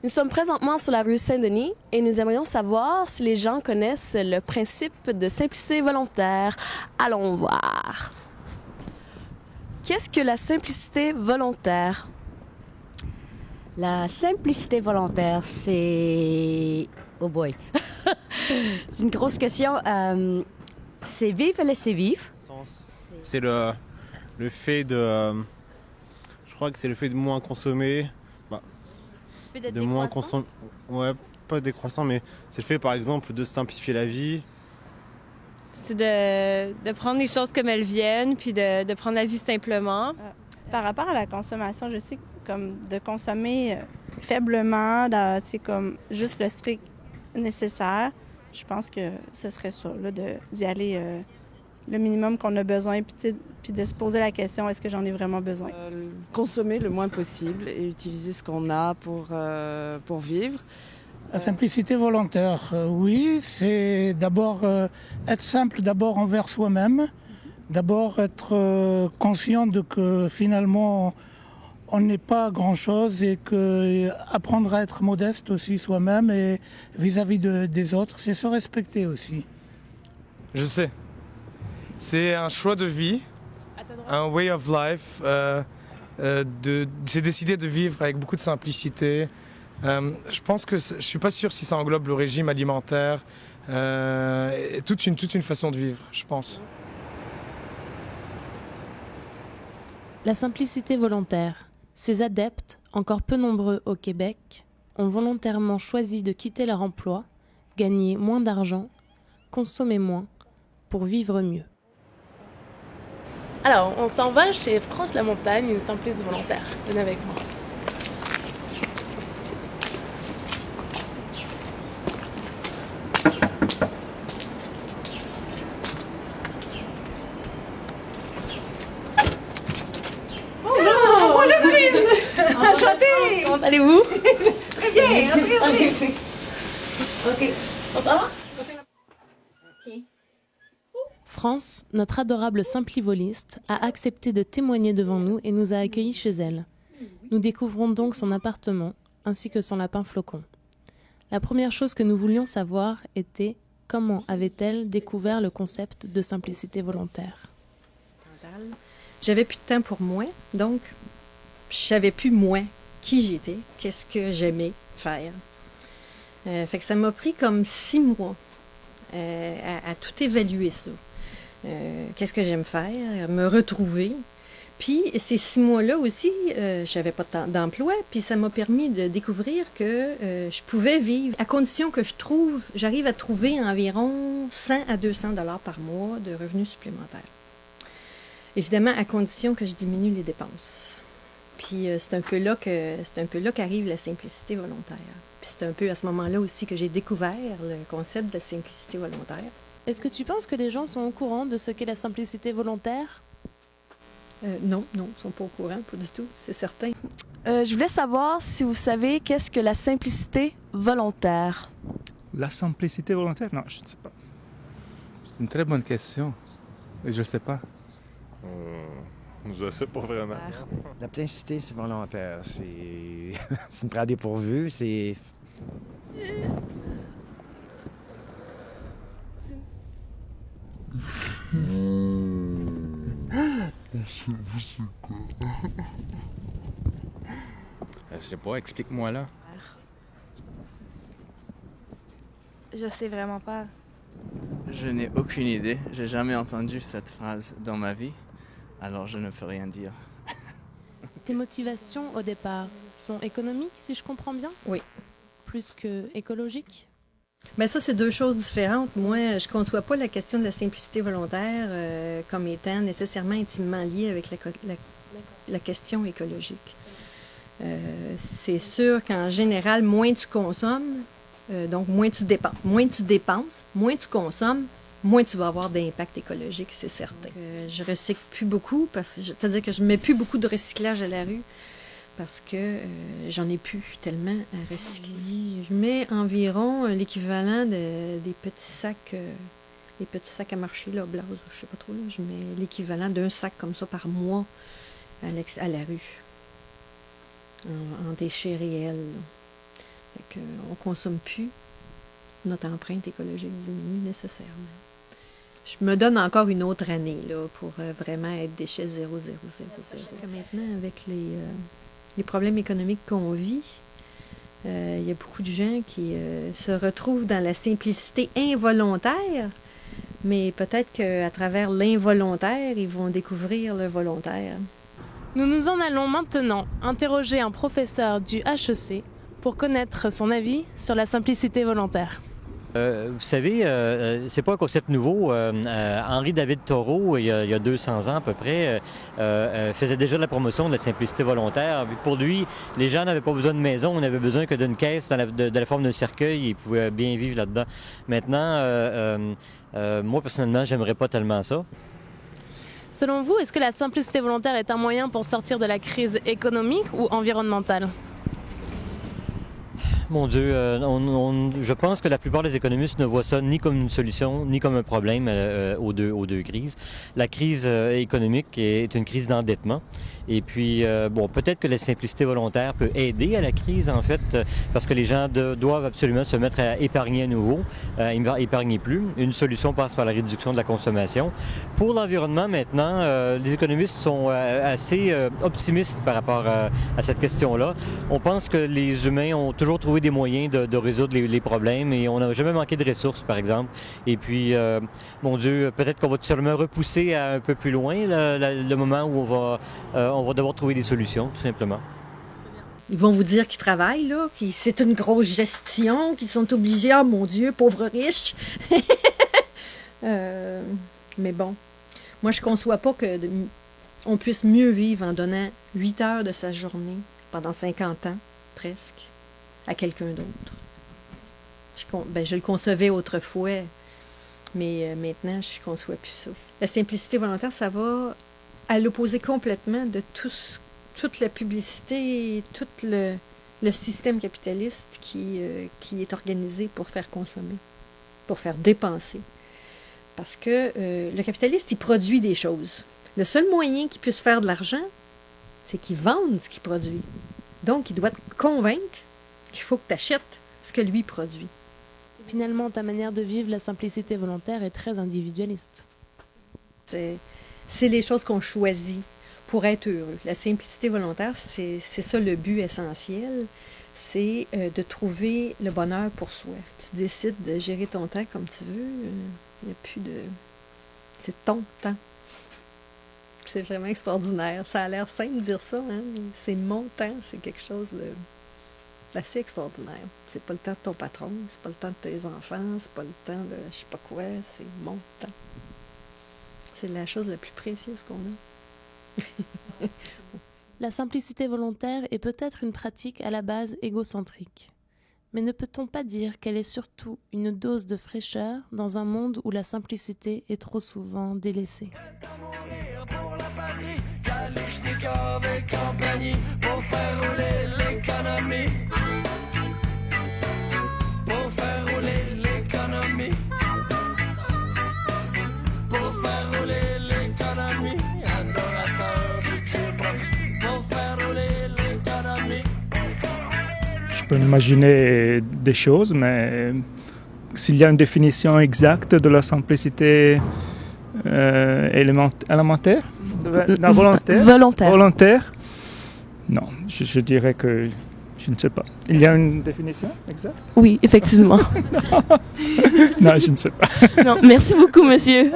Nous sommes présentement sur la rue Saint-Denis et nous aimerions savoir si les gens connaissent le principe de simplicité volontaire. Allons voir. Qu'est-ce que la simplicité volontaire? La simplicité volontaire, c'est... Oh boy! C'est une grosse question. C'est vivre et laisser vivre. C'est le fait de... je crois que c'est le fait de moins consommer. De moins consommer. Ouais, pas décroissant, mais c'est le fait, par exemple, de simplifier la vie. C'est de prendre les choses comme elles viennent, puis de prendre la vie simplement. Par rapport à la consommation, je sais comme de consommer faiblement, comme juste le strict nécessaire. Je pense que ce serait ça, là, d'y aller le minimum qu'on a besoin, puis de se poser la question, est-ce que j'en ai vraiment besoin? Consommer le moins possible et utiliser ce qu'on a pour vivre. La simplicité volontaire, oui, c'est d'abord être simple d'abord envers soi-même, d'abord être conscient de que finalement on n'est pas grand-chose et que apprendre à être modeste aussi soi-même et vis-à-vis des autres, c'est se respecter aussi. Je sais. C'est un choix de vie, un way of life. C'est décider de vivre avec beaucoup de simplicité. Je pense que je suis pas sûr si ça englobe le régime alimentaire, toute une façon de vivre, je pense. La simplicité volontaire. Ces adeptes, encore peu nombreux au Québec, ont volontairement choisi de quitter leur emploi, gagner moins d'argent, consommer moins, pour vivre mieux. Alors, on s'en va chez France La Montagne, une simpliste volontaire. Venez avec moi. Bonjour Marine! Enchantée! Comment allez-vous? Très bien, entrez. Ok, on s'en va? France, notre adorable simplivoliste, a accepté de témoigner devant nous et nous a accueillis chez elle. Nous découvrons donc son appartement, ainsi que son lapin flocon. La première chose que nous voulions savoir était comment avait-elle découvert le concept de simplicité volontaire. J'avais plus de temps pour moi, donc je savais plus moi qui j'étais, qu'est-ce que j'aimais faire. Fait que ça m'a pris comme 6 mois à tout évaluer ça. Qu'est-ce que j'aime faire, me retrouver. Puis ces 6 mois-là aussi, je n'avais pas d'emploi, puis ça m'a permis de découvrir que je pouvais vivre, à condition que j'arrive à trouver environ 100 à 200 $ par mois de revenus supplémentaires. Évidemment, à condition que je diminue les dépenses. Puis c'est un peu là qu'arrive la simplicité volontaire. Puis c'est un peu à ce moment-là aussi que j'ai découvert le concept de la simplicité volontaire. Est-ce que tu penses que les gens sont au courant de ce qu'est la simplicité volontaire? Non, ils ne sont pas au courant, pas du tout, c'est certain. Je voulais savoir si vous savez qu'est-ce que la simplicité volontaire. La simplicité volontaire? Non, je ne sais pas. C'est une très bonne question. Je ne sais pas. Je sais pas vraiment. La simplicité, c'est volontaire. C'est une prendre dépourvu, c'est... Je sais pas, explique-moi là. Je sais vraiment pas. Je n'ai aucune idée. J'ai jamais entendu cette phrase dans ma vie, alors je ne peux rien dire. Tes motivations au départ sont économiques, si je comprends bien? Oui. Plus que écologiques? Bien, ça, c'est 2 choses différentes. Moi, je ne conçois pas la question de la simplicité volontaire comme étant nécessairement intimement liée avec la question écologique. C'est sûr qu'en général, moins tu consommes, donc moins tu dépenses. Moins tu dépenses, moins tu consommes, moins tu vas avoir d'impact écologique, c'est certain. Je recycle plus beaucoup, c'est-à-dire que je ne mets plus beaucoup de recyclage à la rue parce que j'en ai plus tellement à recycler. Je mets environ l'équivalent des petits sacs à marché, là, Blaze, je sais pas trop, là, je mets l'équivalent d'un sac comme ça par mois à la rue, en déchets réels. Fait qu'on ne consomme plus. Notre empreinte écologique diminue nécessairement. Je me donne encore une autre année là, pour vraiment être déchet 0, 0, 0, 0. Maintenant, avec les problèmes économiques qu'on vit, il y a beaucoup de gens qui se retrouvent dans la simplicité involontaire, mais peut-être qu'à travers l'involontaire, ils vont découvrir le volontaire. Nous nous en allons maintenant interroger un professeur du HEC pour connaître son avis sur la simplicité volontaire. Vous savez, c'est pas un concept nouveau. Henri David Thoreau, il y a 200 ans à peu près, faisait déjà de la promotion de la simplicité volontaire. Pour lui, les gens n'avaient pas besoin de maison, on n'avait besoin que d'une caisse de la forme d'un cercueil et ils pouvaient bien vivre là-dedans. Maintenant, moi personnellement, j'aimerais pas tellement ça. Selon vous, est-ce que la simplicité volontaire est un moyen pour sortir de la crise économique ou environnementale? Mon Dieu, je pense que la plupart des économistes ne voient ça ni comme une solution, ni comme un problème aux deux crises. La crise économique est une crise d'endettement. Et puis, bon, peut-être que la simplicité volontaire peut aider à la crise, en fait, parce que les gens doivent absolument se mettre à épargner à nouveau, épargner plus. Une solution passe par la réduction de la consommation. Pour l'environnement, maintenant, les économistes sont assez optimistes par rapport à cette question-là. On pense que les humains ont toujours trouvé des moyens de résoudre les problèmes et on n'a jamais manqué de ressources, par exemple. Et puis, mon Dieu, peut-être qu'on va tout simplement repousser un peu plus loin le moment où on va devoir trouver des solutions, tout simplement. Ils vont vous dire qu'ils travaillent, là, que c'est une grosse gestion, qu'ils sont obligés, ah mon Dieu, pauvres riches. Mais bon, moi je ne conçois pas qu'on puisse mieux vivre en donnant 8 heures de sa journée pendant 50 ans, presque, à quelqu'un d'autre. Je le concevais autrefois, mais maintenant je ne conçois plus ça. La simplicité volontaire, ça va à l'opposé complètement de toute la publicité et tout le système capitaliste qui est organisé pour faire consommer, pour faire dépenser. Parce que le capitaliste, il produit des choses. Le seul moyen qu'il puisse faire de l'argent, c'est qu'il vende ce qu'il produit. Donc, il doit te convaincre qu'il faut que tu achètes ce que lui produit. Finalement, ta manière de vivre la simplicité volontaire est très individualiste. C'est les choses qu'on choisit pour être heureux. La simplicité volontaire, c'est ça le but essentiel, c'est de trouver le bonheur pour soi. Tu décides de gérer ton temps comme tu veux, il n'y a plus de... C'est ton temps. C'est vraiment extraordinaire. Ça a l'air simple de dire ça, hein? C'est mon temps, c'est quelque chose d'assez extraordinaire. C'est pas le temps de ton patron, c'est pas le temps de tes enfants, c'est pas le temps de je sais pas quoi, c'est mon temps. C'est la chose la plus précieuse qu'on a. La simplicité volontaire est peut-être une pratique à la base égocentrique. Mais ne peut-on pas dire qu'elle est surtout une dose de fraîcheur dans un monde où la simplicité est trop souvent délaissée? Je peux imaginer des choses, mais s'il y a une définition exacte de la simplicité élémentaire, volontaire, non, je dirais que je ne sais pas. Il y a une définition exacte? Oui, effectivement. Non, je ne sais pas. Non, merci beaucoup, monsieur.